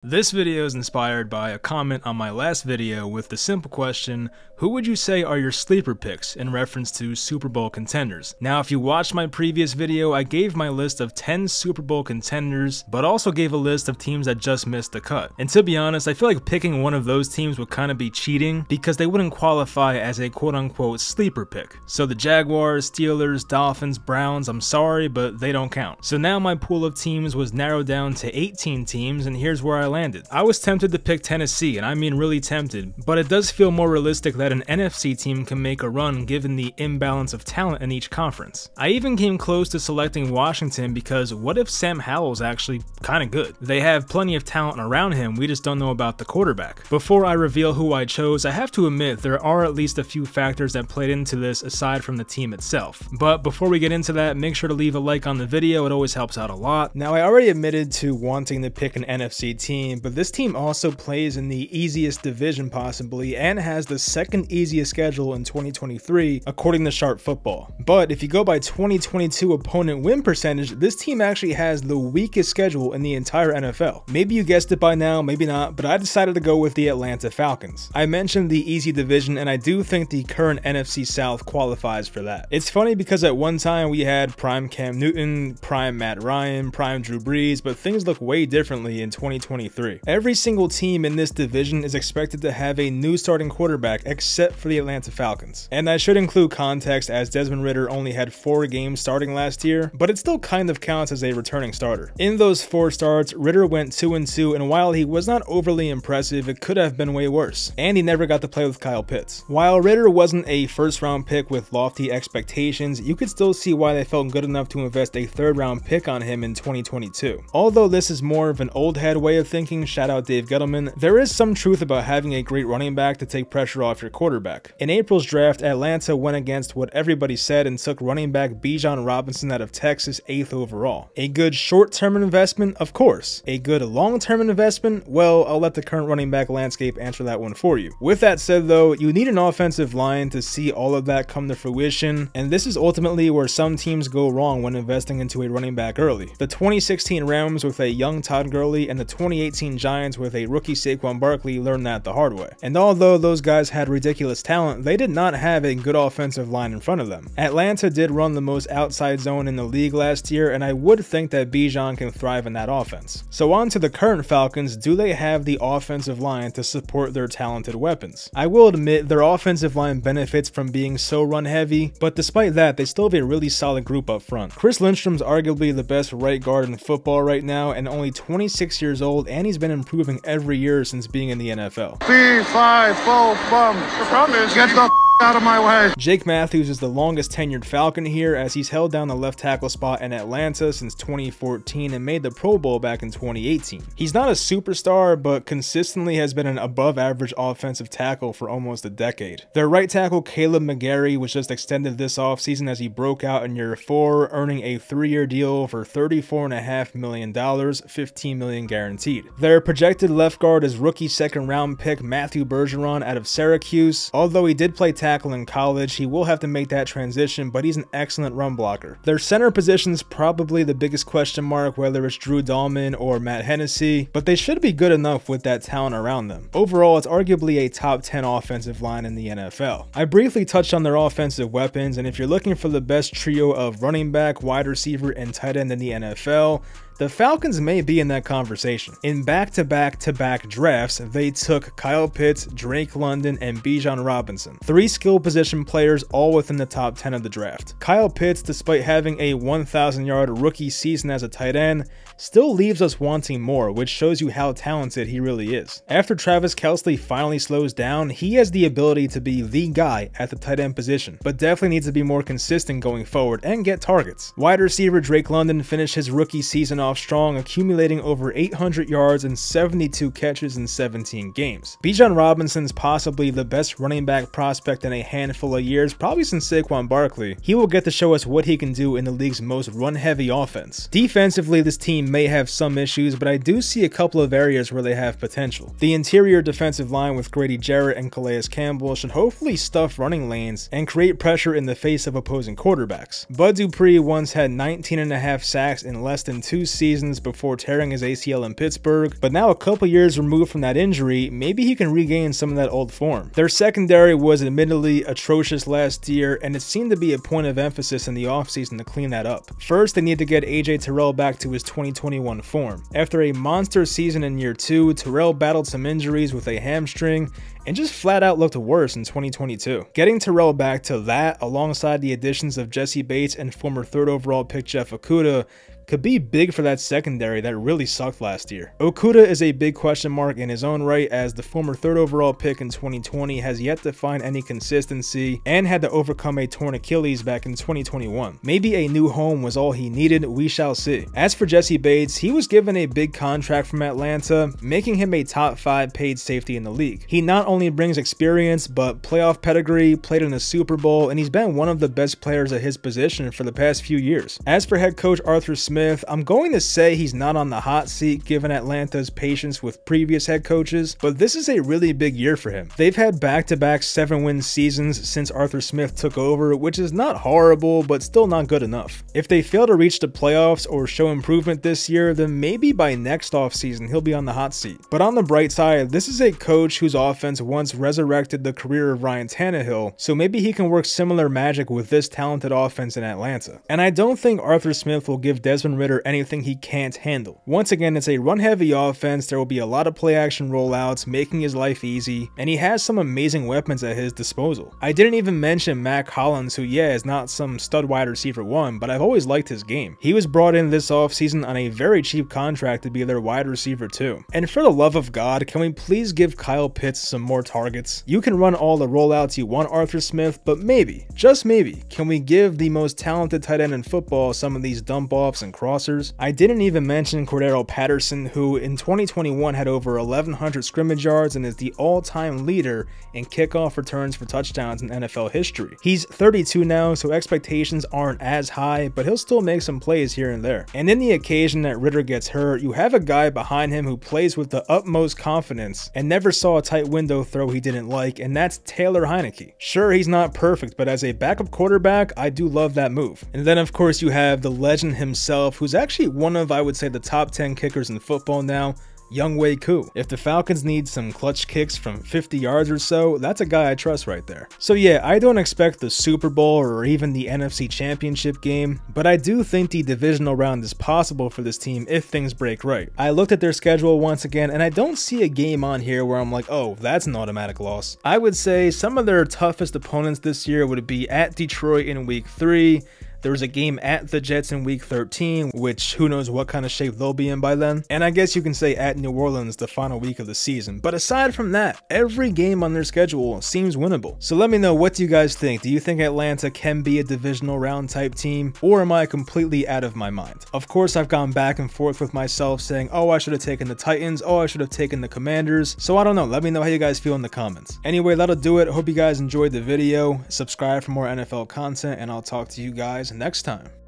This video is inspired by a comment on my last video with the simple question, who would you say are your sleeper picks in reference to Super Bowl contenders? Now, if you watched my previous video, I gave my list of 10 Super Bowl contenders, but also gave a list of teams that just missed the cut. And to be honest, I feel like picking one of those teams would kind of be cheating because they wouldn't qualify as a quote-unquote sleeper pick. So the Jaguars, Steelers, Dolphins, Browns, I'm sorry, but they don't count. So now my pool of teams was narrowed down to 18 teams, and here's where I landed. I was tempted to pick Tennessee, and I mean really tempted, but it does feel more realistic that an NFC team can make a run given the imbalance of talent in each conference. I even came close to selecting Washington because what if Sam Howell's actually kinda good? They have plenty of talent around him, we just don't know about the quarterback. Before I reveal who I chose, I have to admit there are at least a few factors that played into this aside from the team itself. But before we get into that, make sure to leave a like on the video, it always helps out a lot. Now, I already admitted to wanting to pick an NFC team, but this team also plays in the easiest division possibly and has the second easiest schedule in 2023 according to Sharp Football. But if you go by 2022 opponent win percentage, this team actually has the weakest schedule in the entire NFL. Maybe you guessed it by now, maybe not, but I decided to go with the Atlanta Falcons. I mentioned the easy division, and I do think the current NFC South qualifies for that. It's funny because at one time we had prime Cam Newton, prime Matt Ryan, prime Drew Brees, but things look way differently in 2023. Every single team in this division is expected to have a new starting quarterback except for the Atlanta Falcons. And I should include context as Desmond Ridder only had 4 games starting last year, but it still kind of counts as a returning starter. In those 4 starts, Ridder went 2-2, and while he was not overly impressive, it could have been way worse. And he never got to play with Kyle Pitts. While Ridder wasn't a first-round pick with lofty expectations, you could still see why they felt good enough to invest a 3rd-round pick on him in 2022. Although this is more of an old head way of thinking, shout out Dave Gettleman, there is some truth about having a great running back to take pressure off your quarterback. In April's draft, Atlanta went against what everybody said and took running back Bijan Robinson out of Texas 8th overall. A good short-term investment? Of course. A good long-term investment? Well, I'll let the current running back landscape answer that one for you. With that said though, you need an offensive line to see all of that come to fruition, and this is ultimately where some teams go wrong when investing into a running back early. The 2016 Rams with a young Todd Gurley and the 2018 Giants with a rookie Saquon Barkley learned that the hard way. And although those guys had ridiculous talent, they did not have a good offensive line in front of them. Atlanta did run the most outside zone in the league last year, and I would think that Bijan can thrive in that offense. So on to the current Falcons, do they have the offensive line to support their talented weapons? I will admit their offensive line benefits from being so run heavy, but despite that, they still have a really solid group up front. Chris Lindstrom's arguably the best right guard in football right now, and only 26 years old, and he's been improving every year since being in the NFL. 3, 5, 4, the problem is, get the out of my way. Jake Matthews is the longest tenured Falcon here, as he's held down the left tackle spot in Atlanta since 2014 and made the Pro Bowl back in 2018. He's not a superstar, but consistently has been an above average offensive tackle for almost a decade. Their right tackle Caleb McGarry was just extended this offseason as he broke out in year 4, earning a 3-year deal for $34.5 million, $15 million guaranteed. Their projected left guard is rookie 2nd round pick Matthew Bergeron out of Syracuse. Although he did play tackle in college, he will have to make that transition, but he's an excellent run blocker. Their center position's probably the biggest question mark, whether it's Drew Dahlman or Matt Hennessy, but they should be good enough with that talent around them. Overall, it's arguably a top 10 offensive line in the NFL. I briefly touched on their offensive weapons, and if you're looking for the best trio of running back, wide receiver, and tight end in the NFL, the Falcons may be in that conversation. In back-to-back drafts, they took Kyle Pitts, Drake London, and Bijan Robinson. 3 skill position players all within the top 10 of the draft. Kyle Pitts, despite having a 1,000-yard rookie season as a tight end, still leaves us wanting more, which shows you how talented he really is. After Travis Kelce finally slows down, he has the ability to be the guy at the tight end position, but definitely needs to be more consistent going forward and get targets. Wide receiver Drake London finished his rookie season off strong, accumulating over 800 yards and 72 catches in 17 games. Bijan Robinson's possibly the best running back prospect in a handful of years, probably since Saquon Barkley. He will get to show us what he can do in the league's most run-heavy offense. Defensively, this team may have some issues, but I do see a couple of areas where they have potential. The interior defensive line with Grady Jarrett and Calais Campbell should hopefully stuff running lanes and create pressure in the face of opposing quarterbacks. Bud Dupree once had 19.5 sacks in less than 2 seasons seasons before tearing his ACL in Pittsburgh, but now a couple years removed from that injury, maybe he can regain some of that old form. Their secondary was admittedly atrocious last year, and it seemed to be a point of emphasis in the offseason to clean that up. First, they need to get AJ Terrell back to his 2021 form. After a monster season in year 2, Terrell battled some injuries with a hamstring and just flat out looked worse in 2022. Getting Terrell back to that, alongside the additions of Jesse Bates and former 3rd overall pick Jeff Okudah, could be big for that secondary that really sucked last year. Okudah is a big question mark in his own right, as the former 3rd overall pick in 2020 has yet to find any consistency and had to overcome a torn Achilles back in 2021. Maybe a new home was all he needed, we shall see. As for Jesse Bates, he was given a big contract from Atlanta, making him a top 5 paid safety in the league. He not only brings experience, but playoff pedigree, played in the Super Bowl, and he's been one of the best players at his position for the past few years. As for head coach Arthur Smith, I'm going to say he's not on the hot seat given Atlanta's patience with previous head coaches, but this is a really big year for him. They've had back-to-back 7-win seasons since Arthur Smith took over, which is not horrible, but still not good enough. If they fail to reach the playoffs or show improvement this year, then maybe by next offseason he'll be on the hot seat. But on the bright side, this is a coach whose offense once resurrected the career of Ryan Tannehill, so maybe he can work similar magic with this talented offense in Atlanta. And I don't think Arthur Smith will give Desmond Ridder anything he can't handle. Once again, it's a run-heavy offense, there will be a lot of play-action rollouts, making his life easy, and he has some amazing weapons at his disposal. I didn't even mention Mac Hollins, who is not some stud wide receiver 1, but I've always liked his game. He was brought in this offseason on a very cheap contract to be their wide receiver 2. And for the love of God, can we please give Kyle Pitts some more targets? You can run all the rollouts you want, Arthur Smith, but maybe, just maybe, can we give the most talented tight end in football some of these dump-offs and crossers? I didn't even mention Cordero Patterson, who in 2021 had over 1,100 scrimmage yards and is the all-time leader in kickoff returns for touchdowns in NFL history. He's 32 now, so expectations aren't as high, but he'll still make some plays here and there. And in the occasion that Ridder gets hurt, you have a guy behind him who plays with the utmost confidence and never saw a tight window throw he didn't like, and that's Taylor Heineke. Sure, he's not perfect, but as a backup quarterback, I do love that move. And then of course you have the legend himself, who's actually one of, I would say, the top 10 kickers in football now, Younghoe Koo. If the Falcons need some clutch kicks from 50 yards or so, that's a guy I trust right there. So yeah, I don't expect the Super Bowl or even the NFC Championship game, but I do think the divisional round is possible for this team if things break right. I looked at their schedule once again, and I don't see a game on here where I'm like, oh, that's an automatic loss. I would say some of their toughest opponents this year would be at Detroit in week 3, there was a game at the Jets in week 13, which who knows what kind of shape they'll be in by then. And I guess you can say at New Orleans the final week of the season. But aside from that, every game on their schedule seems winnable. So let me know, what do you guys think? Do you think Atlanta can be a divisional round type team, or am I completely out of my mind? Of course, I've gone back and forth with myself saying, oh, I should have taken the Titans, oh, I should have taken the Commanders. So I don't know, let me know how you guys feel in the comments. Anyway, that'll do it. Hope you guys enjoyed the video. Subscribe for more NFL content, and I'll talk to you guys next time.